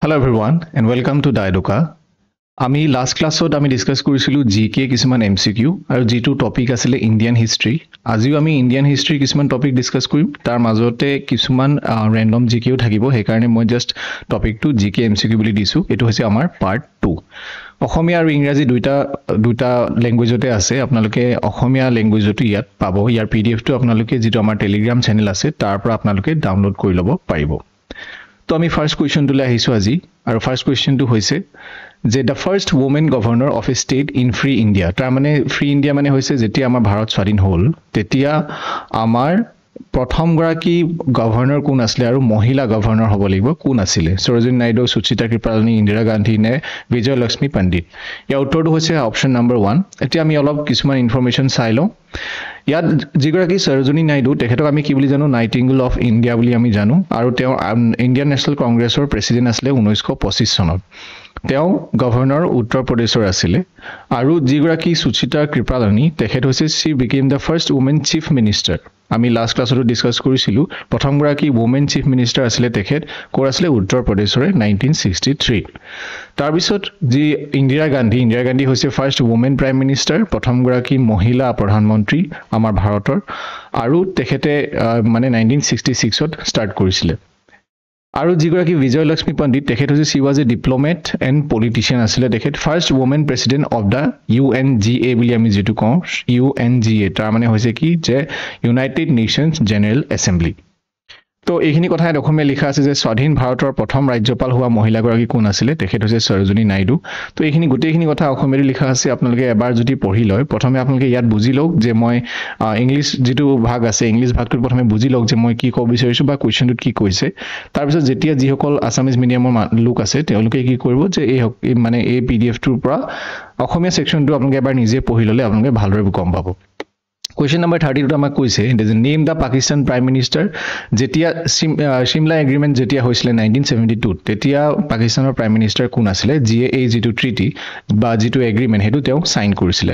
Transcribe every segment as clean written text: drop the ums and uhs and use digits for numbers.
Hello everyone and welcome to Daidoka. আমি last ক্লাছত আমি ডিসকাস কৰিছিলোঁ জিকে কিছুমান এমসিকিউ আৰু যেটো টপিক আছিল ইন্ডিয়ান হিষ্ট্ৰি আজিও আমি ইন্ডিয়ান হিষ্ট্ৰি কিছুমান টপিক ডিসকাস কৰিম তাৰ মাজতে কিছুমান ৰেন্ডম জিকেও থাকিব সেই কাৰণে মই জাস্ট টপিকটো জিকে এমসিকিউ বুলি দিছো এটো হৈছে আমাৰ পাৰ্ট 2 অসমীয়া আৰু ইংৰাজী দুটা ল্যাঙ্গুৱেজতে আছে আপোনালোকে অসমীয়া ল্যাঙ্গুৱেজটো ইয়াত পাব ইয়াৰ পিডিএফটো আপোনালোকে যেটো আমাৰ টেলিগ্ৰাম চেনেল আছে তাৰ পৰা আপোনালোকে ডাউনলোড কৰি ল'ব পাৰিব তো আমি ফাৰ্স্ট কোৱেশ্চনটো লৈ আহিছো আজি আৰু ফাৰ্স্ট কোৱেশ্চনটো হৈছে যে the first woman governor of a state in free India তাৰ মানে free India মানে হৈছে যেতিয়া আমাৰ ভাৰত স্বাধীন হ'ল তেতিয়া আমাৰ প্ৰথম গৰাকী গভৰ্ণৰ কোন আছিল আৰু মহিলা গভৰ্ণৰ হ'ব লাগিব কোন আছিল সৰোজিনী নাইডু সুচিতা কৃপালানী ইন্দিৰা গান্ধী নে বিজয় লক্ষ্মী পণ্ডিত ইয়াৰ উত্তৰটো হৈছে অপচন নম্বৰ 1 এতিয়া আমি অলপ কিছুমান ইনফৰমেশন চাই লওঁ ইয়াত যিগৰাকী সৰোজিনী নাইডু তেখেতক আমি কি বুলি জানো নাইটিংগেল অফ ইণ্ডিয়া বুলি আমি জানো আৰু তেওঁ ইণ্ডিয়ান নেশ্যনেল কংগ্ৰেছৰ প্ৰেছিডেন্ট আছিল 1925 চনত তেওঁ গভৰ্ণৰ উত্তৰ প্ৰদেশৰ আছিল আৰু যিগৰাকী সুচিতা কৃপালানী তেখেত হৈছে she became the first woman chief minister আমি লাষ্ট ক্লাছতো ডিসকাস কৰিছিলো প্ৰথম গৰাকী woman chief minister আছিল তেখেত কোৰ আছিল উত্তৰ প্ৰদেশৰে 1963 তাৰ পিছত যি ইন্দিৰা গান্ধী হৈছে ফাৰ্স্ট woman prime minister প্ৰথম গৰাকী মহিলা প্ৰধানমন্ত্ৰী আমাৰ ভাৰতৰ আৰু তেখেতে মানে 1966 ত ষ্টাৰ্ট কৰিছিল আৰু যিগৰাকী বিজয় লক্ষ্মী পণ্ডিত তেখেত হৈছে she was a diplomat and politician আছিল তেখেত first woman president of the UNGA বুলি আমি যেটো কওঁ UNGA তাৰ মানে হৈছে কি যে ইউনাইটেড নেশনস জেনাৰেল এছেম্বলি তো এইখিনি কথা অসমীয়া লিখা আছে যে স্বাধীন ভাৰতৰ প্ৰথম ৰাজ্যপাল হোৱা মহিলা গৰাকী কোন আছিল তেখেত হৈছে সৰোজিনী নাইডু তো এইখিনি গোটেইখিনি কথা অসমীয়াত লিখা আছে আপোনালোকে এবাৰ যদি পঢ়ি লয় প্ৰথমে আপোনালোকে ইয়াত বুজি লওক যে মই ইংলিশ যেটো ভাগ আছে ইংলিশ ভাগটো প্ৰথমে বুজি লওক যে মই কি ক'ব বিচাৰিছো বা কোৱেশ্চনটোত কি কৈছে তাৰ পিছত যেতিয়া যিসকল আসামিজ মিডিয়ামৰ লোক আছে তেওঁলোকে কি কৰিব যে এই মানে এই পিডিএফটোৰ পৰা অসমীয়া সেকশনটো আপোনালোকে এবাৰ নিজে পঢ়ি ললে আপোনালোকে ভালদৰে গম পাব Question number 32 আমাক কৈছে it is name the Pakistan prime minister যেতিয়া Shimla agreement যেতিয়া হৈছিল 1972 তেতিয়া পাকিস্তানৰ prime minister কোন আছিল যিয়ে এই যেটো ট্ৰিটি বা যেটো এগ্ৰিমেন্ট হেতু তেওঁ সাইন কৰিছিল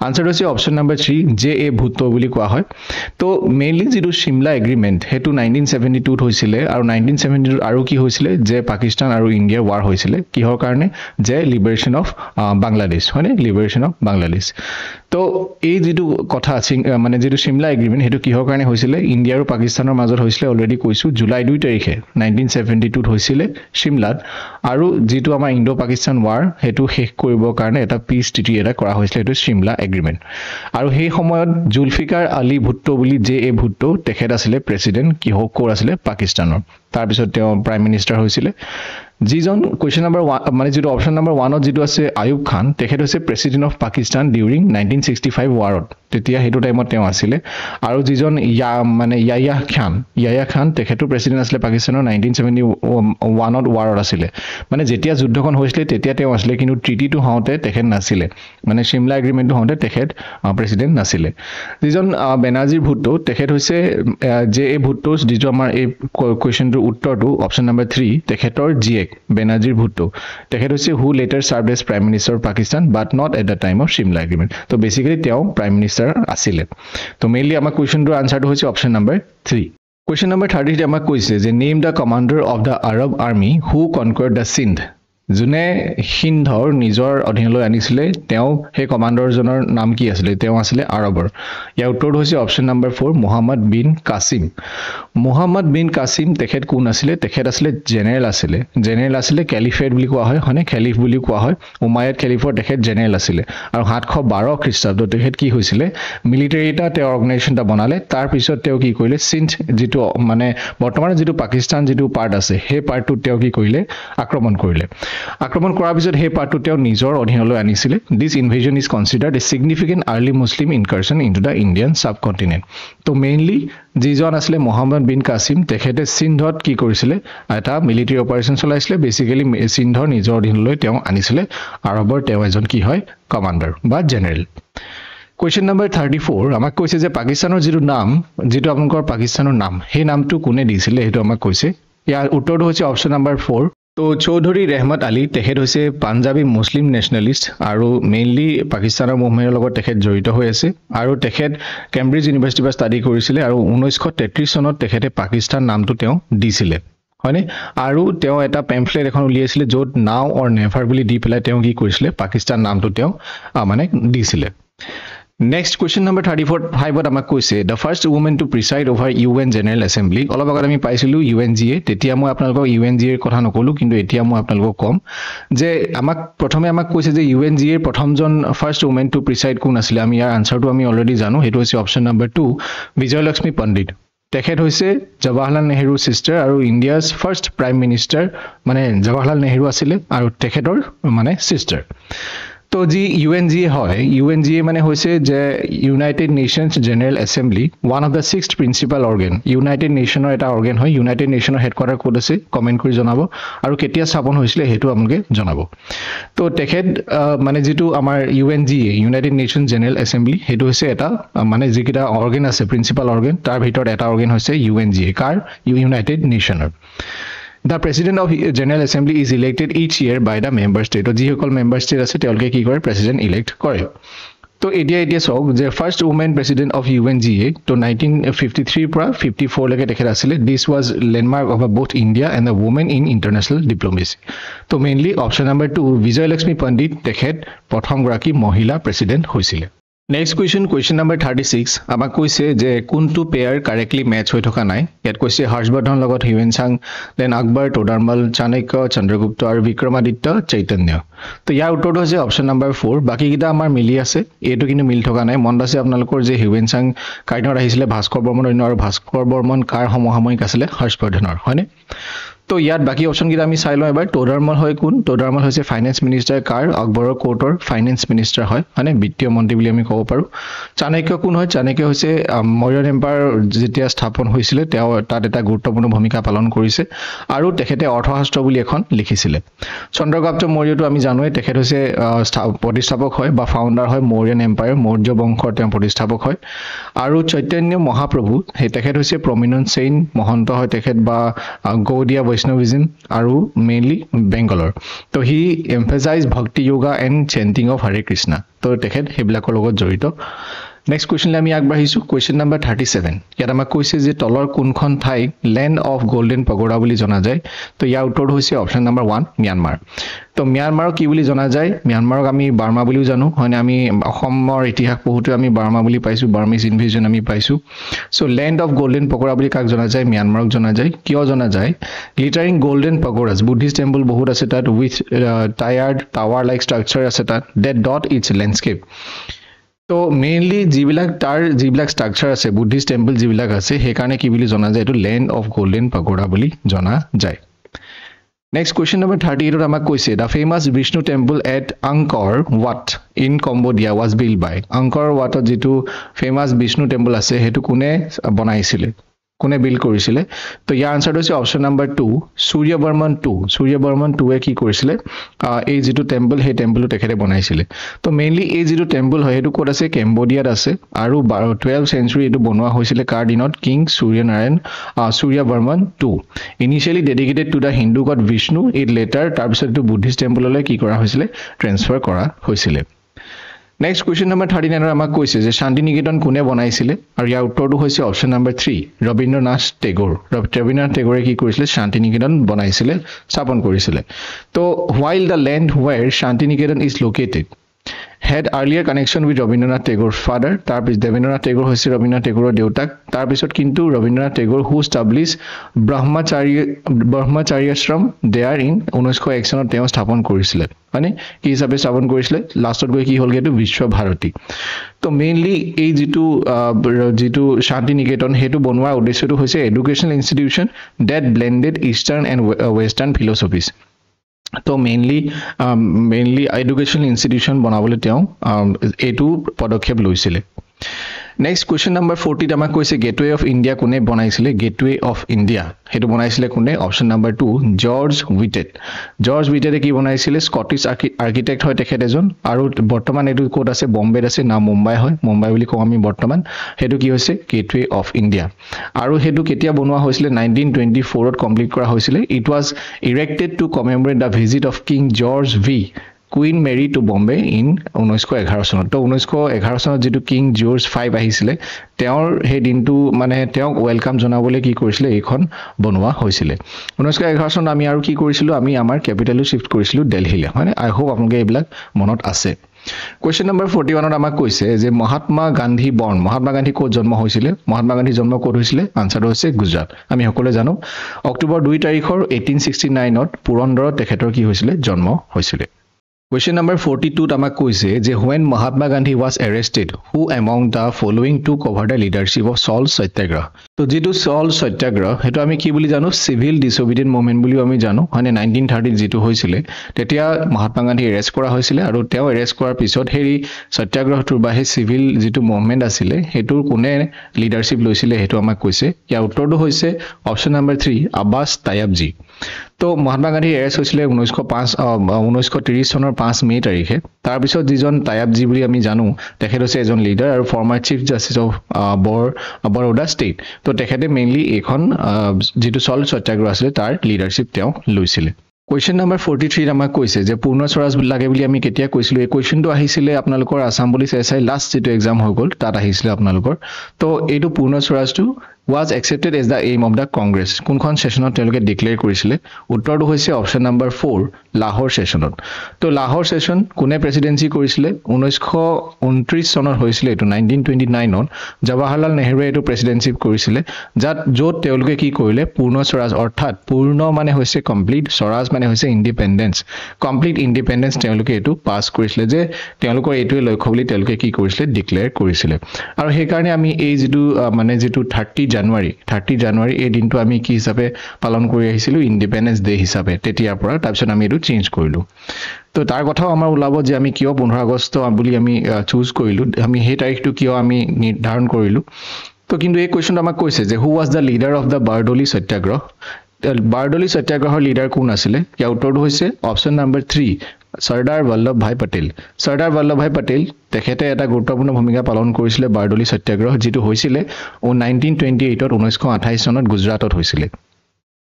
আনসাৰ হৈছে option number 3 J A Bhutto বুলি কোৱা হয় তো মেইনলি যেটো Shimla agreement হেতু 1972 ত হৈছিল আৰু 1972 আৰু কি হৈছিল যে পাকিস্তান আৰু ইন্ডিয়াৰ war হৈছিল কিহৰ কাৰণে যে লিবাৰেশন অফ বাংলাদেশ হয়নে লিবাৰেশন অফ বাংলাদেশ তো এই যেটো কথা আছে মানে যেটো Shimla agreement হেতু কিহৰ কাৰণে হৈছিল ইন্ডিয়া আৰু পাকিস্তানৰ মাজত হৈছিল অলৰেডি কৈছো জুলাই 2 তাৰিখে 1972 ত হৈছিল Shimlaত আৰু যেটো আমাৰ ইণ্ডো পাকিস্তান war হেতু শেষ কৰিবৰ কাৰণে এটা পিস ট্ৰিটি এটা কৰা হৈছিল এটো Shimla agreement আৰু সেই সময়ত জুলফিকাৰ আলী ভুট্টো বুলি জে এ ভুট্টো তেখেত আছিল প্ৰেসিডেন্ট কি কোৰ আছিল পাকিস্তানৰ তাৰ পিছত তেওঁ প্ৰাইম মিনিষ্টাৰ হৈছিল যিজন কোৱেশ্চন নম্বৰ 1 মানে যেটো অপচন নম্বৰ 1 ত যেটো আছে আয়ুব খান তেখেত হৈছে প্ৰেসিডেন্ট অফ পাকিস্তান ডিউৰিং 1965 ওয়াৰত তেতিয়া হেতু টাইমত তেওঁ আছিল আৰু যিজন মানে ইয়ায়া খান তেখেতও প্ৰেসিডেন্ট আছিল পাকিস্তানৰ 1971 ত ওয়াৰত আছিল মানে যেতিয়া যুদ্ধখন হৈছিল তেতিয়া তেওঁ আছিল কিন্তু ট্ৰিটিটো হওঁতে তেখেত নাছিল মানে Shimla এগ্ৰিমেন্টটো হওঁতে তেখেত প্ৰেসিডেন্ট নাছিল যিজন বেনাজিৰ ভুট্টো তেখেত হৈছে জে এ ভুট্টোৰ যেটো আমাৰ এই কোৱেশ্চনটোৰ উত্তৰটো অপচন নম্বৰ 3 তেখেতৰ জিএক বেনাজিৰ ভুট্টো তেখেত হৈছে who later served as prime minister of Pakistan but not at the time of Shimla agreement তো বেসিক্যালি তেওঁ প্ৰাইম মিনিষ্টাৰ আছিল তো মেইনলি আমাৰ কোৱেশ্চনটোৰ আনসাৰটো হৈছে অপচন নম্বৰ 3 Question number 30 আমাক কৈছে যে name the commander of the Arab army who conquered the Sindh জুনে সিন্ধৰ নিজৰ অধীনলৈ আনিছিল তেওঁ সেই কমান্ডাৰ জনৰ নাম কি আছিল তেওঁ আছিল আৰবৰ ইয়াৰ উত্তৰটো হৈছে অপচন নম্বৰ 4 মোহাম্মদ বিন কাসিম তেখেত কোন আছিল তেখেত আছিল জেনাৰেল আছিল ক্যালিফেট বুলি কোৱা হয় হনে খলিফ বুলি কোৱা হয় উমাইয়াদ খলিফৰ তেখেত জেনাৰেল আছিল আৰু 712 খ্ৰীষ্টাব্দত তেখেত কি হৈছিল মিলিটাৰী এটা তেওঁ অৰ্গানাইজেচন এটা বনালে তাৰ পিছত তেওঁ কি কৰিলে সিন্ধ যেটো মানে বৰ্তমানৰ যেটো পাকিস্তান যেটো পাৰ্ট আছে সেই পাৰ্টটো তেওঁ কি কৰিলে আক্ৰমণ কৰিলে আক্ৰমণ কৰাৰ পিছত হে পাৰ্টটো তেওঁ নিজৰ অধীনলৈ আনিছিল this invasion is considered a significant early Muslim incursion into the Indian subcontinent তো মেইনলি যিজন আছিল মোহাম্মদ বিন কাসিম তেখেতে সিন্ধত কি কৰিছিল এটা মিলিটাৰী অপাৰেচন চলাইছিল বেসিক্যালি সিন্ধৰ নিজৰ অধীনলৈ তেওঁ আনিছিল আৰবৰ তেওঁ এজন কি হয় কমান্ডাৰ বা জেনাৰেল Question number 34 আমাক কৈছে যে পাকিস্তানৰ যেটো নাম যেটো আপোনালোকৰ পাকিস্তানৰ নাম সেই নামটো কোনে দিছিল হেতু আমাক কৈছে ইয়াৰ উত্তৰটো হৈছে অপচন নম্বৰ 4 তো চৌধুৰী ৰেহমত আলী তেখেত হৈছে পাঞ্জাবী মুসলিম নেশনালিষ্ট আৰু মেইনলি পাকিস্তানৰ মুভমেন্টৰ লগত তেখেত জড়িত হৈ আছে আৰু তেখেত কেম্ব্ৰিজ ইউনিভাৰ্চিটিৰ পৰা ষ্টাডি কৰিছিল আৰু 1933 চনত তেখেতে পাকিস্তান নামটো তেওঁ দিছিল হয়নে আৰু তেওঁ এটা পেম্ফলেট এখন উলিয়াইছিলে য'ত নাও অৰ নেভাৰ বুলি দি পেলাই তেওঁ কি কৰিছিলে পাকিস্তান নামটো তেওঁ মানে দিছিলে Next question number 35 আমাক কৈছে the first woman to preside over UN General Assembly অলপ আগত আমি পাইছিলো UNGA তেতিয়া মই আপোনালোকক UNGA ৰ কথা নকলো কিন্তু এতিয়া মই আপোনালোকক কম যে আমাক প্ৰথমে আমাক কৈছে যে UNGA ৰ প্ৰথমজন first woman to preside কোন আছিল আমি ইয়াৰ আনসাৰটো আমি অলৰেডি জানো হেতু হৈছে অপচন নম্বৰ 2 বিজয়লক্ষ্মী পণ্ডিত তেখেত হৈছে জৱাহৰলাল নেহৰুৰ সিস্টাৰ আৰু ইণ্ডিয়াছ ফাৰ্ষ্ট প্ৰাইম মিনিষ্টাৰ মানে জৱাহৰলাল নেহৰু আছিল আৰু তেখেতৰ মানে সিস্টাৰ তো জি UNGA হয় UNGA মানে হৈছে যে United Nations General Assembly one of the sixth principal organ United নেশনৰ এটা অৰ্গান হয় ইউনাইটেড নেশনৰ হেডকোয়াৰ্টাৰ কোড আছে কমেন্ট কৰি জনাব আৰু কেতিয়া স্থাপন হৈছিল হেতু আপোনালোকে জনাব তো তেখেত মানে যেটো আমাৰ UNGA United Nations General assembly হেতু হৈছে এটা মানে যিকিটা অর্গান আছে প্রিন্সিপাল অর্গান তাৰ ভিতৰত এটা অৰ্গান হৈছে UNGA কাৰ ইউনাইটেড নেশনৰ The President of General Assembly is elected each year by the member state. So, যিসকল member state আছে তেওঁলোকে কি কৰে president elect কৰে তো এতিয়া সব যে first women president of UNGA তো 1953 পৰা 54 লৈকে তেখেত আছিল this was landmark of both India and the women in international diplomacy তো মেইনলি অপশন নাম্বার 2 বিজয়লক্ষ্মী পণ্ডিত তেখেত প্ৰথম গৰাকী মহিলা প্ৰেসিডেন্ট হৈছিল Next question number 36 আমাক কৈছে যে কোনটো পেয়াৰ কাৰেক্টলি ম্যাচ হৈ থকা নাই ইয়াত কৈছে হৰ্ষবৰ্ধন লগত হিউৱেন-চাং দেন আকবৰ তোডাৰমাল চাণক্য চন্দ্ৰগুপ্ত আৰু বিক্ৰমাদিত্য চৈতন্য তো ইয়াৰ উত্তৰটো হৈছে অপচন নাম্বাৰ 4 বাকি কিটা আমাৰ মিলি আছে এটো কিন্তু মিল থকা নাই মন আছে আপোনালোকৰ যে হিউৱেন-চাং কাইনৰ আহিছিলে ভাস্কৰ বৰ্মন আৰু ভাস্কৰ বৰ্মন কাৰ সমসাময়িক আছিল হৰ্ষবৰ্ধনৰ হয়নে তো ইয়াত বাকি অপশন কিটা আমি চাই লওঁ এবাৰ তোডাৰমাল হয় কোন তোডাৰমাল হৈছে ফাইনেন্স মিনিষ্টাৰ কাৰ আকবৰৰ কোৰ্টৰ ফাইনেন্স মিনিষ্টাৰ হয় মানে বিত্তীয় মন্ত্ৰী বুলি আমি ক'ব পাৰো চাণক্য কোন হয় চাণক্য হৈছে মৌৰ্য এম্পায়াৰ যেতিয়া স্থাপন হৈছিল তেওঁ তাত এটা গুৰুত্বপূৰ্ণ ভূমিকা পালন কৰিছে আৰু তেখেতে অৰ্থশাস্ত্ৰ বুলি এখন লিখিছিলে চন্দ্ৰগুপ্ত মৌৰ্যটো আমি জানোৱে তেখেত হৈছে প্ৰতিষ্ঠাপক হয় বা ফাউণ্ডাৰ হয় মৌৰ্য এম্পায়াৰ মৌৰ্য বংশৰ তেওঁ প্ৰতিষ্ঠাপক হয় আৰু চৈতন্য মহাপ্ৰভু হে তেখেত হৈছে প্ৰমিনেন্ট চেইন মহন্ত হয় তেখেত বা গৌডিয়া Vaishnavism আৰু mainly Bangalore তো হি emphasize bhakti yoga and chanting of Hare Krishna তো তেখেত হেবিলাকৰ লগত জড়িত নেক্সট কোৱেশ্চনলৈ আমি আগবাঢ়িছো কোৱেশ্চন নম্বৰ 37 ইয়াত আমাক কৈছে যে তলৰ কোনখন ঠাই ল্যান্ড অফ গোল্ডেন পগোডা বুলি জনা যায় তো ইয়াৰ উত্তৰ হৈছে অপচন নম্বৰ 1 ম্যানমাৰ তো ম্যানমাৰক কি বুলি জনা যায় ম্যানমাৰক আমি বাৰ্মা বুলিও জানো হয়নে আমি অসমৰ ইতিহাস পঢ়োতে আমি বাৰ্মা বুলি পাইছো বাৰ্মিজ ইনভেজন আমি পাইছো so land of golden pagoda বুলি কাক জনা যায় ম্যানমাৰক জনা যায় কিয় জনা যায় গ্লিটাৰিং গোল্ডেন পগোডাস বুদ্ধিষ্ট টেম্পল বহুত আছে তাত with tired tower like structure আছে তাত দ্যাট ডট ইটস ল্যান্ডস্কেপ তো মেইনলি যিবিলাক ষ্ট্ৰাকচাৰ আছে বুদ্ধিষ্ট টেম্পল যিবিলাক আছে সেই কাৰণে কি বুলি জনা যায় এটো ল্যান্ড অফ গোল্ডেন পগোডা বুলি জনা যায় Next question number 38 আমাক কৈছে the famous Vishnu temple at Angkor Wat in Cambodia was built by Angkor Wat যেটো famous Vishnu temple আছে হেতু কোনে বনাইছিলে কোনে বিল্ড কৰিছিলে তো ইয়াৰ আনসাৰটো হৈছে অপচন নম্বৰ 2 সূৰ্যবৰ্মন 2 এ কি কৰিছিলে এই যেটো টেম্পল হে টেম্পলটো তেখেতে বনাইছিলে তো মেইনলি এই যেটো টেম্পল হয় হেতু কোড আছে কেম্বোডিয়াত আছে আৰু 12th century এটো বনোৱা হৈছিলে কাৰ দিনত king Suryavarman 2 initially dedicated to the Hindu god Vishnu it later তাৰ পিছত এটো বুদ্ধিষ্ট টেম্পললৈ কি কৰা হৈছিলে ট্ৰান্সফাৰ কৰা হৈছিলে Next question number 39 আমাক কৈছে যে শান্তি নিকেতন কোনে বনাইছিলে আৰু ইয়াৰ উত্তৰটো হৈছে অপচন নম্বৰ 3 ৰবীন্দ্ৰনাথ টেগোৰে কি কৰিছিলে শান্তি নিকেতন বনাইছিলে স্থাপন কৰিছিলে তো while the land where Shanti Niketan is located had earlier connection with Rabindranath Tagore's father tarpis Devendranath Tagore hoise Rabindranath Tagore's deutak tarpisot kintu Rabindranath Tagore who established Brahmacharya ashram there in 1901 sonot teo sthapon korisile মানে কি হিসাবে স্থাপন কৰিছিলে লাষ্টত গৈ কি হলগে এটো বিশ্ব ভাৰতী তো মেইনলি এই যেটো শান্তি নিকেতন হেতু বনোৱাৰ উদ্দেশ্যটো হৈছে educational institution that blended eastern and western philosophies তো মেইনলি এডুকেশনাল ইনষ্টিটিউশন বনাবলৈ তেওঁ এটো পদক্ষেপ লৈছিলে Next question number 40 আমাক কৈছে গেটওয়ে অফ ইন্ডিয়া কোনে বনাইছিলে গেটওয়ে অফ ইন্ডিয়া হেতু বনাইছিলে কোনে অপচন নম্বৰ 2 জৰ্জ উইটেটে কি বনাইছিলে স্কটিশ আৰ্কিটেক্ট হয় তেখেত এজন আৰু বৰ্তমান এটো কোড আছে বম্বেত আছে না মুম্বাই হয় মুম্বাই বুলি কওঁ আমি বৰ্তমান হেতু কি হৈছে গেটওয়ে অফ ইন্ডিয়া আৰু হেতু কেতিয়া বনোৱা হৈছিলে 1924 ত কমপ্লিট কৰা হৈছিলে it was erected to commemorate the visit of king George V queen Mary to Bombay in 1911 চনত তো 1911 চনত যেটো কিং জৰ্জ 5 আহিছিলে তেওঁৰ সেই দিনটো মানে তেওঁক ওয়েলকাম জনাবলৈ কি কৰিছিলে এইখন বনোৱা হৈছিল 1911 চনত আমি আৰু কি কৰিছিলো আমি আমাৰ ক্যাপিটালটো শিফট কৰিছিলো দিল্লীলৈ মানে আই হোপ আপোনালোকে এইবিলাক মনত আছে Question number 41 ত আমাক কৈছে যে মহাত্মা গান্ধী বৰ্ণ মহাত্মা গান্ধী ক'ত জন্ম হৈছিল মহাত্মা গান্ধী জন্ম ক'ত হৈছিল আনসাৰ হৈছে গুজৰাট আমি সকলোৱে জানো অক্টোবৰ 2 তাৰিখৰ 1869 ত পুৰন্দৰত তেখেতৰ কি হৈছিল জন্ম হৈছিল Question number 42 ত আমাক কৈছে যে when Mahatma Gandhi was arrested who among the following took over the leadership of Salt Satyagraha তো যেটো Salt Satyagraha হেতু আমি কি বুলি জানো সিভিল ডিসঅবিডিয়েন্ট মুভমেন্ট বুলি আমি জানো মানে 1930 যেটো হৈছিল তেতিয়া মহাত্মা গান্ধী এৰেষ্ট কৰা হৈছিল আৰু তেওঁ এৰেষ্ট কৰাৰ পিছত হেৰি সত্যাগ্ৰহটোৰ বা হে সিভিল যেটো মুভমেন্ট আছিল হেতুৰ কোনে লিডাৰশিপ লৈছিল হেতু আমাক কৈছে ইয়াৰ উত্তৰটো হৈছে অপচন নম্বৰ 3 আব্বাস তায়াবজি তো মহাত্মা গান্ধী এৰেষ্ট হৈছিল 1930 চনৰ 5 মে তাৰিখে তাৰ পিছত যিজন তায়াবজি বুলি আমি জানো তেখেত হৈছে এজন লিডাৰ আৰু former chief justice of Baroda state তো তেখেতে মেইনলি এখন যেটো সল্ট সত্যাগ্ৰহ আছিল তাৰ লিডাৰশিপ তেওঁ লৈছিল Question number 43 আমাক কৈছে যে পূৰ্ণ স্বৰাজ লাগে বুলি আমি কেতিয়া কৈছিলো এই কোৱেশ্চনটো আহিছিল আপোনালোকৰ আসাম পুলিচ এসআই লাষ্ট যেটো এক্সাম হৈ গল তাত আহিছিল আপোনালোকৰ তো এইটো পূৰ্ণ স্বৰাজটো was accepted as the aim of the Congress কোনখন সেশনত তেওঁলোকে ডিক্লেয়াৰ কৰিছিল উত্তৰটো হৈছে অপচন নম্বৰ 4 লাহোৰ সেশনত তো লাহোৰ সেশন কোনে প্ৰেসিডেন্সি কৰিছিল 1929 চনৰ হৈছিল এটো 1929 ত জৱাহৰলাল নেহৰুৱে এটো প্ৰেসিডেন্সিপ কৰিছিল য'ত তেওঁলোকে কি কৰিলে পূৰ্ণ স্বৰাজ অৰ্থাৎ পূৰ্ণ মানে হৈছে কমপ্লিট স্বৰাজ মানে হৈছে ইন্ডিপেন্ডেন্স কমপ্লিট ইন্ডিপেন্ডেন্স তেওঁলোকে এটো পাস কৰিছিল যে তেওঁলোকৰ এটোৱে লক্ষ্য বুলি তেওঁলোকে কি কৰিছিল ডিক্লেয়াৰ কৰিছিল আৰু সেই কাৰণে আমি এই যেটো মানে যেটো 30 জানুৱাৰী এই দিনটো আমি কি হিচাপে পালন কৰি আহিছিলো ইন্ডিপেন্ডেন্স ডে হিচাপে তেতিয়াৰ পৰা তাৰপিছত আমি এটো চেঞ্জ কৰিলো তো তাৰ কথাও আমাৰ ওলাব যে আমি কিয় 15 আগষ্ট বুলি আমি চুজ কৰিলো আমি সেই তাৰিখটো কিয় আমি নিৰ্ধাৰণ কৰিলো তো কিন্তু এই কোৱেশ্চনটো আমাক কৈছে যে who was the leader of the Bardoli Satyagraha Bardoli সত্যাগ্ৰহৰ লিডাৰ কোন আছিল ইয়াৰ উত্তৰটো হৈছে অপচন নম্বৰ 3 সৰ্দাৰ বল্লভভাই পটেল সৰ্দাৰ বল্লভভাই পটেল তেখেতে এটা গুৰুত্বপূৰ্ণ ভূমিকা পালন কৰিছিল বাৰডলি সত্যাগ্ৰহ যেটো হৈছিল 1928 ত 1928 চনত গুজৰাটত হৈছিল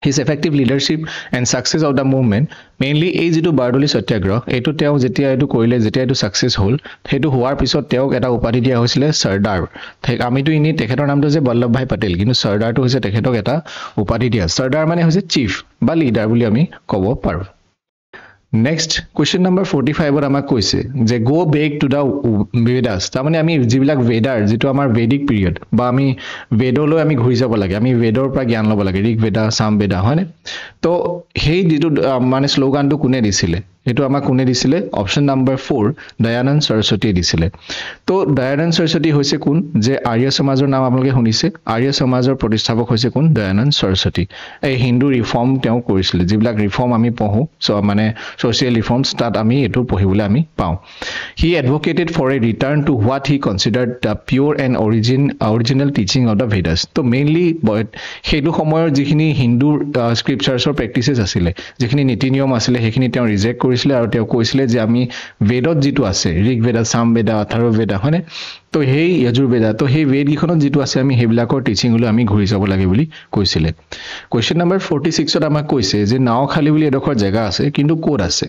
His effective leadership and success of the movement mainly এই যেটো বাৰডলি সত্যাগ্ৰহ এটো তেওঁ যেতিয়া এটো কৰিলে যেতিয়া এটো সাকসেস হল হেতু হোৱাৰ পিছত তেওঁক এটা উপাধি দিয়া হৈছিল সৰ্দাৰ আমিটো ইনি তেখেতৰ নামটো যে বল্লভভাই পটেল কিন্তু সৰ্দাৰটো হৈছে তেখেতক এটা উপাধি দিয়া সৰ্দাৰ মানে হৈছে চিফ বা লিডাৰ বুলি আমি ক'ব পাৰো Next question number 45 ত আমাক কৈছে যে go back to the Vedas তাৰমানে আমি যিবিলাক বেদাৰ যেটো আমাৰ ভেদিক পিৰিয়ড বা আমি বেদলৈ আমি ঘূৰি যাব লাগে আমি বেদৰ পৰা জ্ঞান ল'ব লাগে ঋক বেদা সাম বেদা হয়নে তো সেই যেটো মানে শ্লোগানটো কোনে দিছিলে এটো আমাক কোনে দিছিলে অপচন নম্বৰ 4 দয়ানন্দ সৰস্বতী দিছিলে তো দয়ানন্দ সৰস্বতী হৈছে কোন যে আৰ্য সমাজৰ নাম আপোনালোকে শুনিছে আৰ্য সমাজৰ প্ৰতিষ্ঠাপক হৈছে কোন দয়ানন্দ সৰস্বতী এই হিন্দু ৰিফৰ্ম তেওঁ কৰিছিল যিবিলাক ৰিফৰ্ম আমি পঢ়ো মানে social reforms that আমি এটো পঢ়িবলৈ আমি পাও he advocated for a return to what he considered the pure and original teaching of the Vedas তো mainly হেতু সময়ৰ যিখিনি হিন্দু স্ক্ৰিপচাৰ্ছৰ প্ৰেক্টিসেস আছিল যিখিনি নীতি নিয়ম আছিল হেখিনি তেওঁ ৰিজেক্ট কৰিছিল আৰু তেওঁ কৈছিল যে আমি বেদত যেটো আছে ঋক বেদা সাম বেদা অথৰ্ব বেদা হয়নে তো হেই যজুৰ বেদা তো হেই বেদ গিখনত যেটো আছে আমি হেবিলাকৰ টিচিং লৈ আমি ঘূৰি যাব লাগে বুলি কৈছিল কোৱেশ্চন নম্বৰ 46 ত আমাক কৈছে যে নাওখালী বুলি এডখৰ জায়গা আছে কিন্তু কোড আছে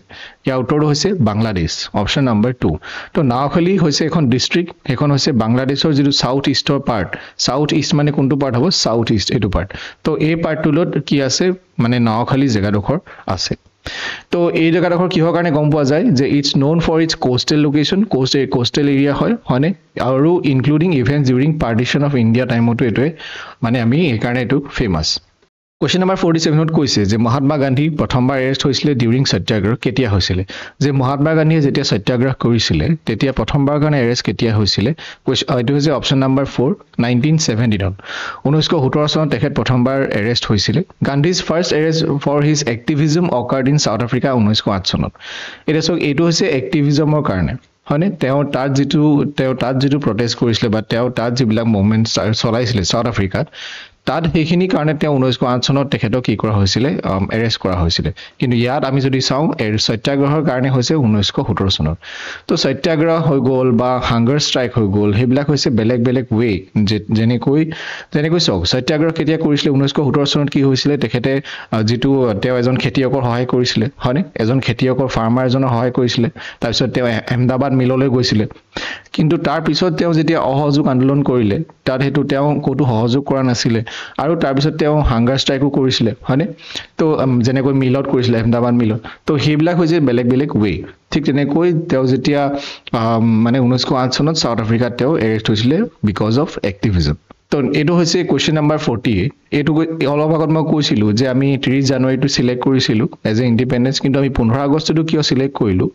ইয়াৰ উত্তৰটো হৈছে বাংলাদেশ অপচন নম্বৰ 2 তো নাওখালী হৈছে এখন ডিস্ট্ৰিক্ট এখন হৈছে বাংলাদেশৰ যেটো সাউথ ইষ্টৰ পাৰ্ট সাউথ ইষ্ট মানে কোনটো পাৰ্ট হ'ব সাউথ ইষ্ট এটো পাৰ্ট তো এই পাৰ্টটোলত কি আছে মানে নাওখালী জায়গাডখৰ আছে তো এই জায়গাডখৰ কিহৰ কাৰণে গম পোৱা যায় যে it's known for its coastal location coastal area হয়নে আৰু including events during partition of India টাইমটো এটোৱে মানে আমি এই কাৰণে এটো ফেমাস Question number 47 ত কৈছে যে মহাত্মা গান্ধী প্ৰথমবাৰ এৰেষ্ট হৈছিল ডিউৰিং সত্যাগ্ৰহ কেতিয়া হৈছিল যে মহাত্মা গান্ধীয়ে যেতিয়া সত্যাগ্ৰহ কৰিছিল তেতিয়া প্ৰথমবাৰ কাৰণে এৰেষ্ট কেতিয়া হৈছিল এটো হৈছে অপচন নম্বৰ 4 1917 ত 1917 চনত তেখেত প্ৰথমবাৰ এৰেষ্ট হৈছিল Gandhi's first arrest for his activism occurred in South Africa 1908 চনত এটো হৈছে এক্টিভিজমৰ কাৰণে হয়নে তেওঁ তাত যেটো প্ৰটেষ্ট কৰিছিল বা তেওঁ তাত যিবিলাক মুভমেন্ট চলাইছিল সাউথ আফ্ৰিকাত তাত সেইখিনি কাৰণে তেওঁ 1908 চনত তেখেতক কি কৰা হৈছিলে এৰেষ্ট কৰা হৈছিলে কিন্তু ইয়াত আমি যদি চাওঁ সত্যাগ্ৰহৰ কাৰণে হৈছে 1917 চনত তো সত্যাগ্ৰহ হৈ গ'ল বা হাংগাৰ ষ্ট্ৰাইক হৈ গ'ল সেইবিলাক হৈছে বেলেগ বেলেগ ৱে যেনেকৈ চাওক সত্যাগ্ৰহ কেতিয়া কৰিছিলে 1917 চনত কি হৈছিলে তেখেতে যেটো তেওঁ এজন খেতিয়কৰ সহায় কৰিছিলে হয়নে এজন খেতিয়কৰ ফাৰ্মাৰ এজনৰ সহায় কৰিছিলে তাৰপিছত তেওঁ আহমেদাবাদ মিললৈ গৈছিলে কিন্তু তাৰ পিছত তেওঁ যেতিয়া অসহযোগ আন্দোলন কৰিলে তাত হেতু তেওঁ কোটো সহযোগ কৰা নাছিলে আৰু তাৰ পিছত তেওঁ হাংগাৰ ষ্ট্ৰাইকো কৰিছিলে হয়নে তো যেনেকৈ মিলত কৰিছিলে আহমেদাবাদ মিলত তো সেইবিলাক হৈছে বেলেগ বেলেগ ৱে ঠিক তেনেকৈ তেওঁ যেতিয়া মানে 1908 চনত সাউথ আফ্ৰিকাত তেওঁ এৰেষ্ট হৈছিলে বিকজ অফ এক্টিভিজম তো এটো হৈছে কোৱেশ্চন নাম্বাৰ 40 এটো অলপ আগত মই কৈছিলো যে আমি 30 জানুৱাৰীটো সিলেক্ট কৰিছিলো এজ এ ইন্ডিপেন্ডেন্স কিন্তু আমি 15 আগষ্টটো কিয় সিলেক্ট কৰিলো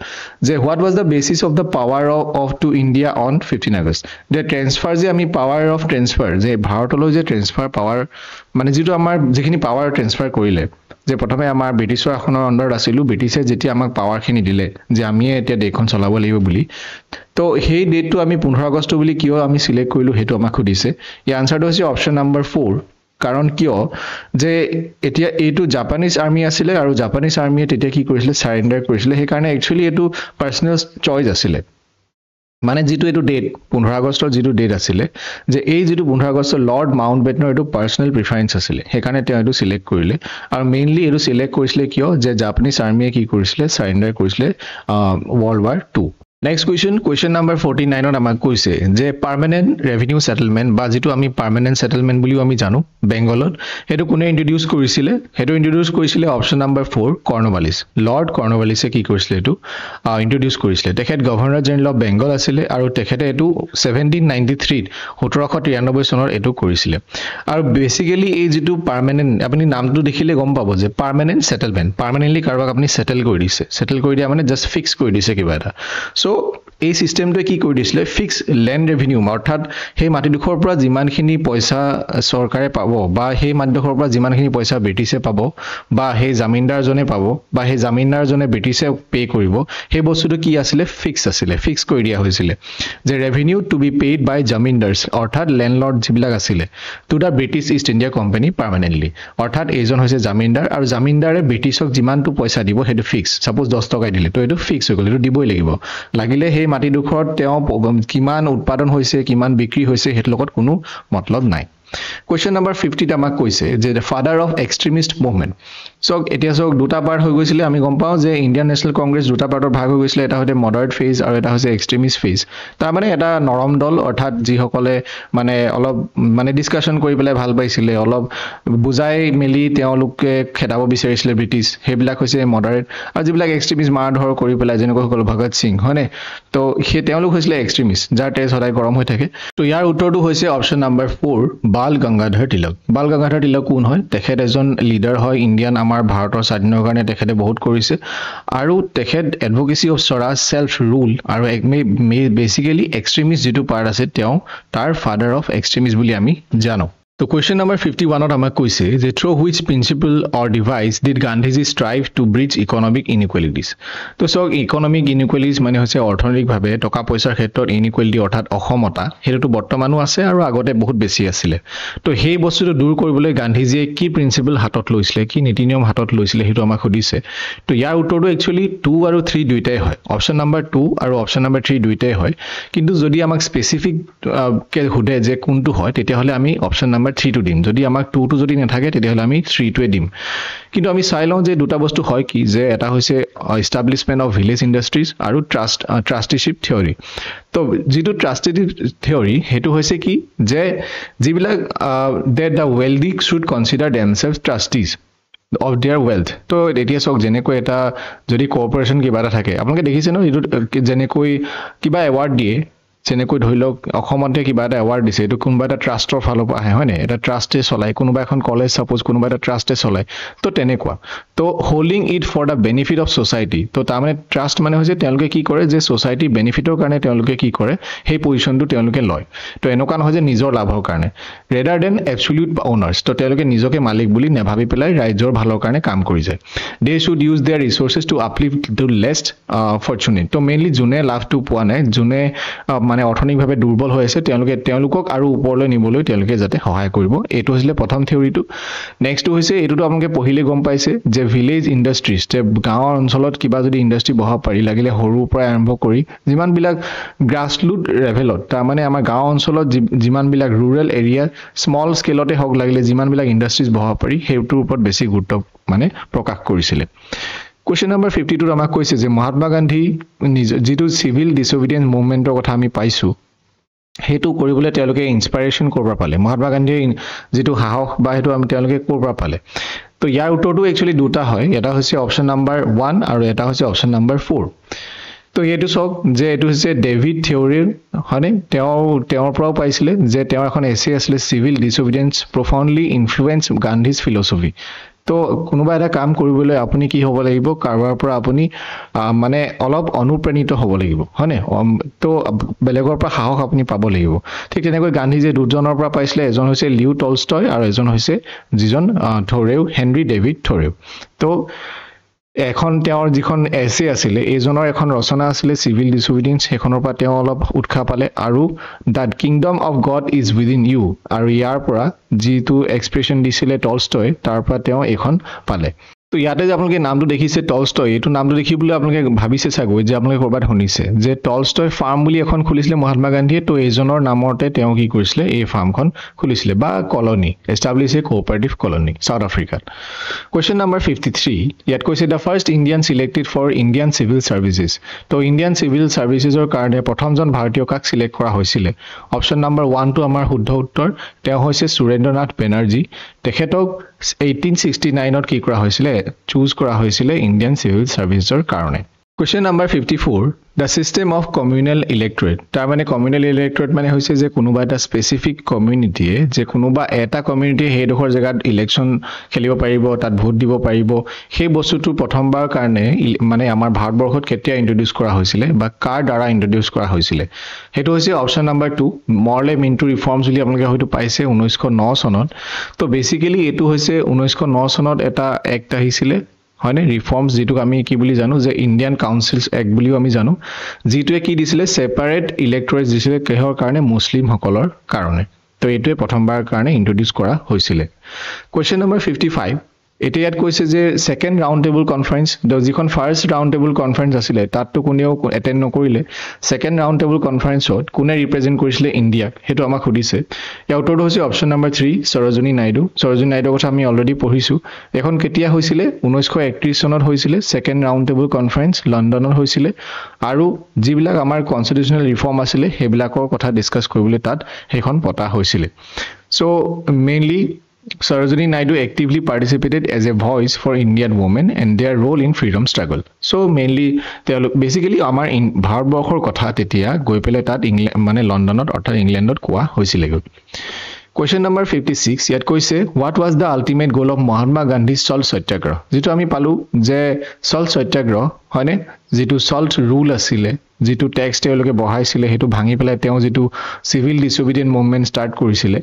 যে what was the basis of the power of to India on 15 August the transfer যে আমি পাৱাৰ অফ ট্ৰান্সফাৰ যে ভাৰতলৈ যে ট্ৰান্সফাৰ পাৱাৰ মানে যেটো আমাৰ যেখিনি পাৱাৰ ট্ৰান্সফাৰ কৰিলে যে প্ৰথমে আমাৰ ব্ৰিটিছৰ শাসনৰ আণ্ডাৰত আছিল ব্ৰিটিছে যেতিয়া আমাক পাৱাৰখিনি দিলে যে আমি এতিয়া দেশখন চলাব লাগিব বুলি তো সেই ডেটটো আমি 15 আগষ্ট বুলি কিয় আমি সিলেক্ট কৰিলো হেতু আমাক খুদিছে এই আনসাৰটো হৈছে অপচন নাম্বাৰ 4 কাৰণ কিয় যে এতিয়া এটো জাপানিজ আৰ্মি আছিল আৰু জাপানিজ আৰ্মিয়ে তেতিয়া কি কৰিছিল সাৰেন্ডাৰ কৰিছিল সেই কাৰণে একচুয়ালি এটো পাৰ্সোনাল চইচ আছিল মানে যেটো এটো ডেট 15 আগষ্টৰ যেটো ডেট আছিল যে এই যেটো 15 আগষ্ট লৰ্ড মাউন্টবেটনৰ এটো পাৰ্সোনাল প্ৰিফাৰেন্স আছিল সেই কাৰণে তেওঁ এটো সিলেক্ট কৰিলে আৰু মেইনলি এটো সিলেক্ট কৰিছিল কিয় যে জাপানিজ আৰ্মিয়ে কি কৰিছিল সাৰেন্ডাৰ কৰিছিল world war 2 Next question number 49 ত আমাক কৈছে যে পাৰ্মানেন্ট ৰেভিনিউ সেটেলমেন্ট বা যেটো আমি পাৰ্মানেন্ট সেটেলমেন্ট বুলিও আমি জানো বেংগলত হেতু কোনে ইন্ট্ৰোডিউস কৰিছিলে হেতু ইন্ট্ৰোডিউস কৰিছিলে অপচন নাম্বাৰ 4 কৰ্ণৱালিস লৰ্ড কৰ্ণৱালিসে কি কৰিছিলে এটো ইন্ট্ৰোডিউস কৰিছিলে তেখেত গভৰ্ণৰ জেনেৰেল অফ বেংগল আছিল আৰু তেখেতে এটো 1793 1793 চনৰ এটো কৰিছিলে আৰু বেসিক্যালি এই যেটো পাৰ্মানেন্ট আপুনি নামটো দেখিলে গম পাব যে পাৰ্মানেন্ট সেটেলমেন্ট পাৰ্মানেন্টলি কাৰোবাক আপুনি সেটেল কৰি দিছে সেটেল কৰি দিয়া মানে জাস্ট ফিক্স কৰি দিছে কিবা এটা সো এই সিস্টেমটো কি কৰি দিছিলে ফিক্স ল্যান্ড ৰেভিনিউ অৰ্থাৎ সেই মাটিডোখৰ পৰা যিমানখিনি পইচা চৰকাৰে পাব বা সেই মাটিডোখৰ পৰা যিমানখিনি পইচা ব্ৰিটিছে পাব বা সেই জামিনদাৰজনে পাব বা সেই জামিনদাৰজনে ব্ৰিটিছে পে কৰিব সেই বস্তুটো কি আছিল ফিক্স কৰি দিয়া হৈছিল যে revenue to be paid by zamindars অৰ্থাৎ ল্যান্ডলৰ্ড যিবিলাক আছিল to the British East India company permanently অৰ্থাৎ এইজন হৈছে জামিনদাৰ আৰু জামিনদাৰে ব্ৰিটিছক যিমানটো পইচা দিব হেতু ফিক্স সাপোজ 10 টকা দিলে তো এটো ফিক্স হৈ গ'ল এটো দিবই লাগিব লাগিলে সেই মাটিডোখৰত তেওঁ কিমান উৎপাদন হৈছে কিমান বিক্ৰী হৈছে হেত লগত কোনো মতলব নাই Question number 50 টা আমাক কৈছে যে the father of extremist movement so এতিয়া সক দুটা পাৰ্ট হৈ গৈছিল আমি গম পাও যে ইন্ডিয়ান ন্যাশনাল কংগ্ৰেছ দুটা পাৰ্টৰ ভাগ হৈ গৈছিল এটা হৈছে মডাৰেট ফেজ আৰু এটা হৈছে এক্সট্ৰিমিষ্ট ফেজ তাৰ মানে এটা নৰম দল অৰ্থাৎ যি সকলে মানে অলপ মানে ডিসকাশন কৰি পেলাই ভাল পাইছিল অলপ বুজাই মেলি তেওঁলোকে খেদাব বিচাৰিছিল ব্ৰিটিছ হেবিলাক হৈছে মডাৰেট আৰু যিবিলাক এক্সট্ৰিমিষ্ট মাৰধৰ কৰি পেলাই যেনেকৈ সকল ভগত সিং হয়নে তো হে তেওঁলোক হৈছিল এক্সট্ৰিমিষ্ট যাৰ তেজ সদায় গৰম হৈ থাকে তো ইয়াৰ উত্তৰটো হৈছে অপচন নাম্বাৰ 4 বাল গংগাধৰ তিলক কোন হয় তেখেত এজন লিডাৰ হয় ইন্ডিয়ান আমাৰ ভাৰতৰ স্বাধীনৰ কাৰণে তেখেতে বহুত কৰিছে আৰু তেখেত advocacy of Swaraj self rule আৰু বেসিক্যালি এক্সট্ৰিমিষ্ট যেটো পাৰ্ট আছে তেওঁ তাৰ ফাদাৰ অফ এক্সট্ৰিমিষ্ট বুলি আমি জানো So question number 51 ত আমাক কৈছে যে through which principle or device did Gandhiji strive to bridge economic inequalities তো সক economic inequalities মানে হৈছে অৰ্থনৈতিকভাৱে টকা পইচাৰ ক্ষেত্ৰত inequality অৰ্থাৎ অসমতা হেতু বৰ্তমানো আছে আৰু আগতে বহুত বেছি আছিল তো সেই বস্তুটো দূৰ কৰিবলৈ গান্ধীজিয়ে কি প্ৰিন্সিপল হাতত লৈছিলে কি নীতি নিয়ম হাতত লৈছিলে হেতু আমাক খুদিছে তো ইয়াৰ উত্তৰটো একচুয়ালি 2 আৰু 3 দুইটাই হয় অপচন নাম্বাৰ 2 আৰু অপচন নাম্বাৰ 3 দুইটাই হয় কিন্তু যদি আমাক স্পেসিফিক কে খুদে যে কোনটো হয় তেতিয়া হলে আমি অপচন নাম্বাৰ 3 টো দিম যদি আমাক 2 টো যদি নাথাকে তেতিয়া হলে আমি 3 টোৱে দিম কিন্তু আমি চাই লওঁ যে দুটা বস্তু হয় কি যে এটা হৈছে এস্টাবলিশমেন্ট অফ ভিলেজ ইন্ডাষ্ট্ৰিজ আৰু ট্ৰাষ্টিশিপ থিওৰি তো যেটো ট্ৰাষ্টিশিপ থিওৰি হেতু হৈছে কি যে যিবিলাক that the wealthy should consider themselves trustees of their wealth তো এতিয়া সক যেনেকৈ এটা যদি কৰ্পোৰেচন কিবা এটা থাকে আপোনালোকে দেখিছে ন এটো যেনেকৈ কিবা এৱাৰ্ড দিয়ে যেনেকৈ ধৰিলক অসমতে কিবা এটা এৱাৰ্ড দিছে এটো কোনবা এটা ট্ৰাষ্টৰ ফালৰ পৰা আহে হয়নে এটা ট্ৰাষ্টে চলাই কোনবা এখন কলেজ সাপোজ কোনবা এটা ট্ৰাষ্টে চলাই তো তেনেকুৱা তো holding it for the benefit of society তো তাৰ মানে ট্ৰাষ্ট মানে হৈছে তেওঁলোকে কি কৰে যে সোসাইটি বেনিফিটৰ কাৰণে তেওঁলোকে কি কৰে সেই পজিশনটো তেওঁলোকে লয় তো এনেকুৱা নহয় যে নিজৰ লাভৰ কাৰণে ৰেডাৰ দেন এবসলিউট ওনাৰ্স তো তেওঁলোকে নিজকে মালিক বুলি নেভাবি পেলাই ৰাইজৰ ভালৰ কাৰণে কাম কৰি যায় they should use their resources to uplift the least fortunate তো মেইনলি জুনে লাভটো পোৱা নাই জুনে মানে অৰ্থনৈতিকভাৱে দুৰ্বল হৈ আছে তেওঁলোকক আৰু ওপৰলৈ নিবলৈ তেওঁলোকে যাতে সহায় কৰিব এইটো হৈছিলে প্ৰথম থিওৰিটো নেক্সট হৈছে এইটোতো আপোনালোকে পঢ়িলে গম পাইছে যে ভিলেজ ইণ্ডাষ্ট্ৰিজ যে গাঁৱৰ অঞ্চলত কিবা যদি ইণ্ডাষ্ট্ৰি বহাব পাৰি লাগিলে সৰুৰ পৰা আৰম্ভ কৰি যিমানবিলাক গ্ৰাছৰুট লেভেলত তাৰ মানে আমাৰ গাঁও অঞ্চলত যিমানবিলাক ৰুৰেল এৰিয়া স্মল স্কেলতে হওক লাগিলে যিমানবিলাক ইণ্ডাষ্ট্ৰিজ বহাব পাৰি সেইটোৰ ওপৰত বেছি গুৰুত্ব মানে প্ৰকাশ কৰিছিলে Question number 52 আমাক কৈছে যে মহাত্মা গান্ধী যেটো সিভিল ডিসঅবিডিয়েন্স মুভমেন্টৰ কথা আমি পাইছো হেতু কৰিবলৈ তেওঁলোকে ইনস্পিৰেশন কৰবা পালে মহাত্মা গান্ধীৰ যেটো সাহস বা হেতু আমি তেওঁলোকে কৰবা পালে তো ইয়াৰ উত্তৰটো একচুয়ালি দুটা হয় এটা হৈছে অপচন নাম্বাৰ 1 আৰু এটা হৈছে অপচন নাম্বাৰ 4 তো এইটো সক যে এটো হৈছে ডেভিড থিওৰিৰ হনে তেওঁৰ পৰাও পাইছিলে যে তেওঁ এখন এছে আছিল civil disobedience profoundly influence Gandhi's philosophy তো কোনোবা এটা কাম কৰিবলৈ আপুনি কি হ'ব লাগিব কাৰবাৰ পৰা আপুনি মানে অলপ অনুপ্ৰাণিত হ'ব লাগিব হনে তো বেলেগৰ পৰা সাহস আপুনি পাব লাগিব ঠিক তেনেকৈ গান্ধী যে দুজনৰ পৰা পাইছিলে এজন হৈছে লিউ টলষ্টয় আৰু এজন হৈছে যিজন থৰেউ হেনৰি ডেভিড থৰেউ তো এখন তেওঁৰ যিখন এছে আছিল এজনৰ এখন ৰচনা আছিল সিভিল ডিসঅবিডিয়েন্স হেখনৰ পৰা তেওঁ অলপ উৎসাহ পালে আৰু the kingdom of god is within you আৰু ইয়াৰ পৰা যিটো এক্সপ্ৰেছন দিছিলে টলষ্টয় তাৰ পৰা তেওঁ এখন পালে তো ইয়াতে যে আপোনালোকে নামটো দেখিছে টলষ্টয় এইটো নামটো দেখিবলৈ আপোনালোকে ভাবিছে চাগৈ যে আপোনালোকে কৰবাত শুনিছে যে টলষ্টয় ফাৰ্ম বুলি এখন খুলিছিলে মহাত্মা গান্ধীয়ে তো এজনৰ নামতে তেওঁ কি কৰিছিলে এই ফাৰ্মখন খুলিছিলে বা কলনী এস্টাব্লিশ এ কোঅপাৰেটিভ কলনী সাউথ আফ্ৰিকাত Question number 53 ইয়াত কৈছে the first Indian selected for Indian civil services তো ইণ্ডিয়ান সিভিল সাৰ্ভিসেছৰ কাৰণে প্ৰথমজন ভাৰতীয় কাক সিলেক্ট কৰা হৈছিল অপচন নাম্বাৰ 1 টো আমাৰ শুদ্ধ উত্তৰ তেওঁ হৈছে সুৰেন্দ্ৰনাথ বেনাৰ্জী তেখেতক 1869 ত কি কৰা হৈছিল চুজ কৰা হৈছিল ইণ্ডিয়ান সিভিল সাৰ্ভিসেছৰ কাৰণে Question number 54 the system of communal electorate তাৰ মানে communal electorate মানে হৈছে যে কোনোবা এটা স্পেসিফিক কমিউনিটি যে কোনোবা এটা কমিউনিটি হেডখৰ জায়গাত ইলেকশন খেলিব পাৰিব তাত ভোট দিব পাৰিব সেই বস্তুটো প্ৰথমবাৰ কাৰণে মানে আমাৰ ভাৰতবৰ্ষত কেতিয়া ইন্ট্ৰোডিউস কৰা হৈছিল বা কাৰ দ্বাৰা ইন্ট্ৰোডিউস কৰা হৈছিল হেতু হৈছে অপচন নাম্বাৰ 2 মৰলে মিন্টু ৰিফৰ্মছ বুলি আপোনালোকে হয়তো পাইছে 1909 চনত তো বেসিক্যালি এটো হৈছে 1909 চনত এটা এক্ট আহিছিল হয়নে ৰিফৰ্মছ যেটো আমি কি বুলি জানো যে ইণ্ডিয়ান কাউন্সিলছ এক্ট বুলিও আমি জানো যেটোৱে কি দিছিলে সেপাৰেট ইলেক্টৰেটছ দিছিলে কেহৰ কাৰণে মুছলিম সকলৰ কাৰণে তো এটোৱে প্ৰথমবাৰ কাৰণে ইন্ট্ৰোডিউস কৰা হৈছিল Question number 55 এটা ইয়াত কৈছে যে সেকেন্ড ৰাউন্ড টেবল কনফাৰেন্স যিখন ফাৰ্স্ট ৰাউন্ড টেবল কনফাৰেন্স আছিল তাতটো কোনেও এটেন্ড নকৰিলে সেকেন্ড ৰাউন্ড টেবল কনফাৰেন্সত কোনে ৰিপ্ৰেজেন্ট কৰিছিল ইণ্ডিয়াক হেতু আমাক সুধিছে ইয়াৰ উত্তৰটো হৈছে অপচন নাম্বাৰ 3 সৰোজিনী নাইডুৰ কথা আমি অলৰেডি পঢ়িছো এখন কেতিয়া হৈছিল 1931 চনত হৈছিল সেকেন্ড ৰাউন্ড টেবল কনফাৰেন্স লণ্ডনত হৈছিল আৰু যিবিলাক আমাৰ কনস্টিটিউশনাল ৰিফৰ্ম আছিল হেবিলাকৰ কথা ডিসকাস কৰিবলৈ তাত হেখন পতা হৈছিল so mainly Sarojini Naidu actively participated as a voice for Indian women and their role in freedom struggle. So mainly basically আমাৰ ভাৰতবৰ্ষৰ কথা তেতিয়া গৈ পেলে তাত ইংলেণ্ড মানে লণ্ডনত অৰ্থাৎ ইংলেণ্ডত কোৱা হৈছিল Question number 56 ইয়াত কৈছে what was the ultimate goal of Mahatma Gandhi's salt satyagrah যেটো আমি পালো যে salt satyagrah হয়নে যেটো salt rule আছিল যেটো ট্যাক্স তেওঁলোকে বঢ়াইছিল হেতু ভাঙি পেলাই তেওঁ যেটো সিভিল ডিসঅবিডিয়েন্ট মুভমেন্ট স্টার্ট কৰিছিল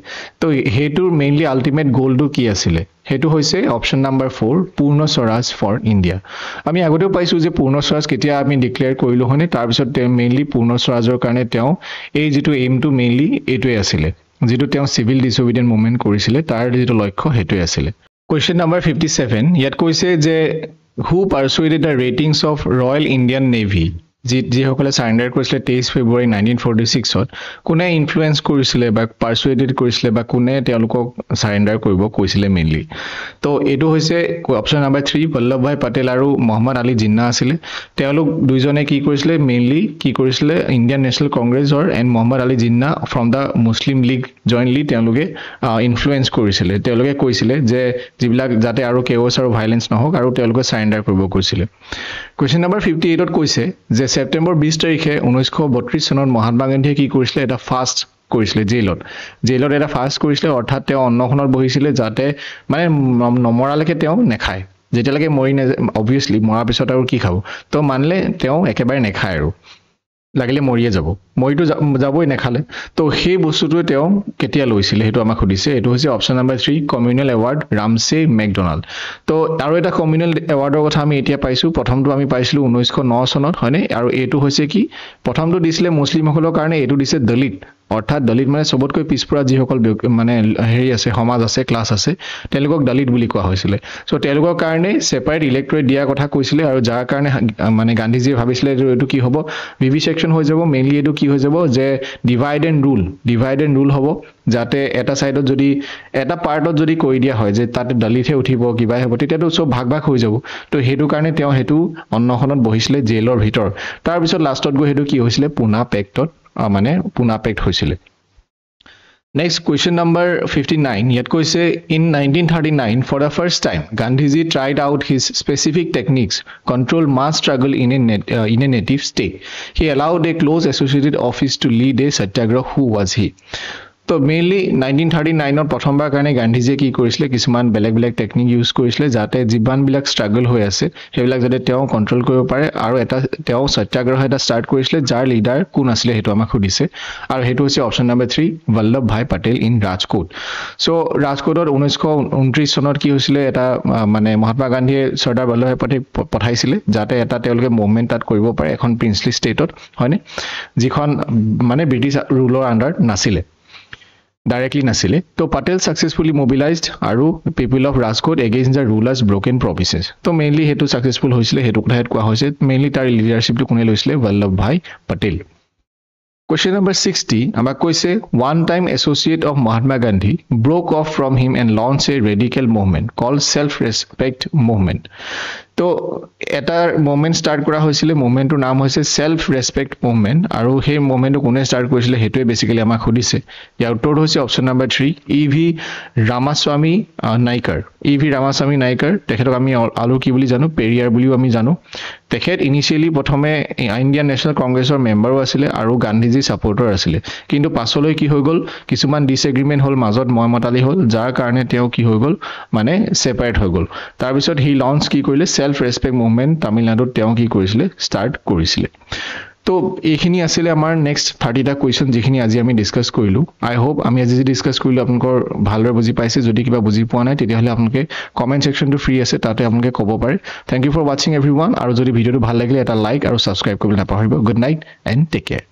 তো হেতুৰ মেইনলি আল্টিমেট গোলটো কি আছিল হেতু হৈছে অপচন নাম্বাৰ 4 পূৰ্ণ স্বৰাজ ফৰ ইণ্ডিয়া আমি আগতেও পাইছো যে পূৰ্ণ স্বৰাজ কেতিয়া আমি ডিক্লেয়াৰ কৰিলো হনে তাৰ পিছত মেইনলি পূৰ্ণ স্বৰাজৰ কাৰণে তেওঁ এই যেটো এইমটো মেইনলি এটোই আছিল যেটো তেওঁ সিভিল ডিসঅবিডিয়েন্ট মুভমেন্ট কৰিছিল তাৰ যেটো লক্ষ্য হেতুই আছিল Question number 57 ইয়াত কৈছে যে who persuaded the ratings of Royal Indian Navy যি সকলে সাৰেন্ডাৰ কৰিছিল 23 ফেব্ৰুৱাৰী 1946 ত কোনে ইনফ্লুয়েন্স কৰিছিল বা পাৰসুৱেটেড কৰিছিল বা কোনে তেওঁলোকক সাৰেন্ডাৰ কৰিব কৈছিল মেইনলি তো এটো হৈছে অপচন নাম্বাৰ 3 বল্লভভাই পটেল আৰু মোহাম্মদ আলী জিন্না আছিল তেওঁলোক দুইজনে কি কৰিছিল মেইনলি কি কৰিছিল ইণ্ডিয়ান নেশনাল কংগ্ৰেছৰ and Muhammad Ali Jinnah from da Muslim league jointly তেওঁলোকে ইনফ্লুয়েন্স কৰিছিল তেওঁলোকে কৈছিল যে যিবিলাক যাতে আৰু কেওছ আৰু ভায়োলেন্স নহওক আৰু তেওঁলোকে সাৰেন্ডাৰ কৰিব কৈছিল Question number 58 ত কৈছে যে সেপ্টেম্বৰ 20 তাৰিখে 1932 চনত মহাত্মা গান্ধীয়ে কি কৰিছিল এটা ফাষ্ট কৰিছিল জেলত এটা ফাষ্ট কৰিছিল অৰ্থাৎ তেওঁ অন্নখনত বহিছিল যাতে মানে নমৰালৈকে তেওঁ নেখায় যেতিয়ালৈকে মৰি অবভিয়াসলি মৰাৰ পিছত আৰু কি খাব তো মানলে তেওঁ একেবাৰে নেখায় আৰু লাগিলে মৰিয়ে যাব মৰিটো যাবই নেখালে তো সেই বস্তুটোৱে তেওঁ কেতিয়া লৈছিলে সেইটো আমাক সুধিছে এইটো হৈছে option number 3 communal award Ramsay McDonald তো আৰু এটা কমিউনেল এৱাৰ্ডৰ কথা আমি এতিয়া পাইছো প্ৰথমটো আমি পাইছিলো 1909 চনত হয়নে আৰু এইটো হৈছে কি প্ৰথমটো দিছিলে মুছলিমসকলৰ কাৰণে এইটো দিছে দলিত অৰ্থাৎ দলিত মানে সবতকৈ পিছপৰা যিসকল মানে হেৰি আছে সমাজ আছে ক্লাছ আছে তেওঁলোকক দলিত বুলি কোৱা হৈছিলে সো তেওঁলোকৰ কাৰণে সেপাৰেট ইলেক্টৰেট দিয়া কথা কৈছিলে আৰু যাৰ কাৰণে মানে গান্ধীজীয়ে ভাবিছিলে এইটো কি হ'ব ভিভি সেকশন হৈ যাব মেইনলি এইটো কি হৈ যাব যে ডিভাইড এণ্ড ৰুল হ'ব যাতে এটা সাইডত যদি এটা পাৰ্টত যদি কৈ দিয়া হয় যে তাতে দলিতহে উঠিব কিবা হ'ব তেতিয়াতো সব ভাগ হৈ যাব তো হেতু কাৰণে তেওঁ হেতু অন্নখনত বহিছিলে জেলৰ ভিতৰ তাৰ পিছত লাষ্টত গৈ হেতু কি হৈছিলে পুনা পেক্টত মানে পুনা পেক্ট হৈছিলে Next question number 59 yet koise in 1939 for the first time Gandhiji tried out his specific techniques control mass struggle in a native state he allowed a close associated office to lead a satyagraha who was he তো mainly 1939 ত প্ৰথমবাৰ কাৰণে গান্ধীজীয়ে কি কৰিছিলে কিছুমান বেলেগ technique use কৰিছিলে যাতে জীৱানবিলাক ষ্ট্ৰাগল হৈ আছে সেইবিলাক যাতে তেওঁ কন্ট্ৰোল কৰিব পাৰে আৰু এটা তেওঁ সত্যাগ্ৰহ এটা ষ্টাৰ্ট কৰিছিলে যাৰ লিডাৰ কোন আছিল হেতু আমাক সুধিছে আৰু হেতু হৈছে অপচন নাম্বাৰ 3 বল্লভ ভাই পটেল ইন ৰাজকোট সো ৰাজকোটত 1929 চনত কি হৈছিলে এটা মানে মহাত্মা গান্ধীয়ে চৰ্দাৰ বল্লভ ভাই পটেল পঠাইছিলে যাতে এটা তেওঁলোকে মুভমেন্ট তাত কৰিব পাৰে এখন প্ৰিন্সলি ষ্টেটত হয়নে যিখন মানে ব্ৰিটিছ ৰুলৰ আন্ডাৰ নাছিলে directly nasile to Patel successfully mobilized aru people of Rajkot against the rulers broken promises to mainly hetu successful hoisile hetu kotha koa hoise mainly tar leadership to kone loisile Vallabh Bhai Patel Question number 60 amak koise one time associate of Mahatma Gandhi broke off from him and launched a radical movement called self respect movement তো এটা movement start করা হয়েছিল মুভমেন্টৰ নাম হৈছে self ৰেসপেক্ট movement আৰু সেই মুভমেন্টটো কোনে start কৰিছিল হেতুৱে বেসিক্যালি আমাক সুধিছে ইয়াৰ উত্তৰ হৈছে অপচন নাম্বাৰ 3 ইভি ৰামাস্বামী নাইকাৰ তেখেতক আমি আলু কি বুলি জানো পেৰিয়াৰ বুলিও আমি জানো তেখেত ইনিশিয়ালি প্ৰথমে ইণ্ডিয়ান নেশনাল কংগ্ৰেছৰ মেম্বাৰো আছিল আৰু গান্ধীজি সাপোৰ্টাৰ আছিল কিন্তু পাছলৈ কি হৈ গল কিছুমান ডিসএগ্ৰিমেন্ট হল মাজত ময়মতালি হল যাৰ কাৰণে তেওঁ কি হৈ গল মানে সেপাৰেট হৈ গল তাৰ পিছত হি লঞ্চ কি কৰিলে সেলফ ৰেসপেক্ট মুভমেন্ট তামিলনাডুত তেওঁ কি কৰিছিলে স্টাৰ্ট কৰিছিলে তো এইখিনি আছিল আমাৰ নেক্সট 30টা কোৱেশ্চন যিখিনি আজি আমি ডিসকাস কৰিলো আই হোপ আমি আজি ডিসকাস কৰিলো আপোনালোকৰ ভালৰে বুজি পাইছে যদি কিবা বুজি পোৱা নাই তেতিয়াহলে আপোনালোকে কমেন্ট সেকশনটো ফ্ৰী আছে তাতে আপোনালোকে ক'ব পাৰে thank you for watching everyone আৰু যদি ভিডিওটো ভাল লাগিলে এটা লাইক আৰু সাবস্ক্ৰাইব কৰিবলৈ নাপাহৰিব good night and take care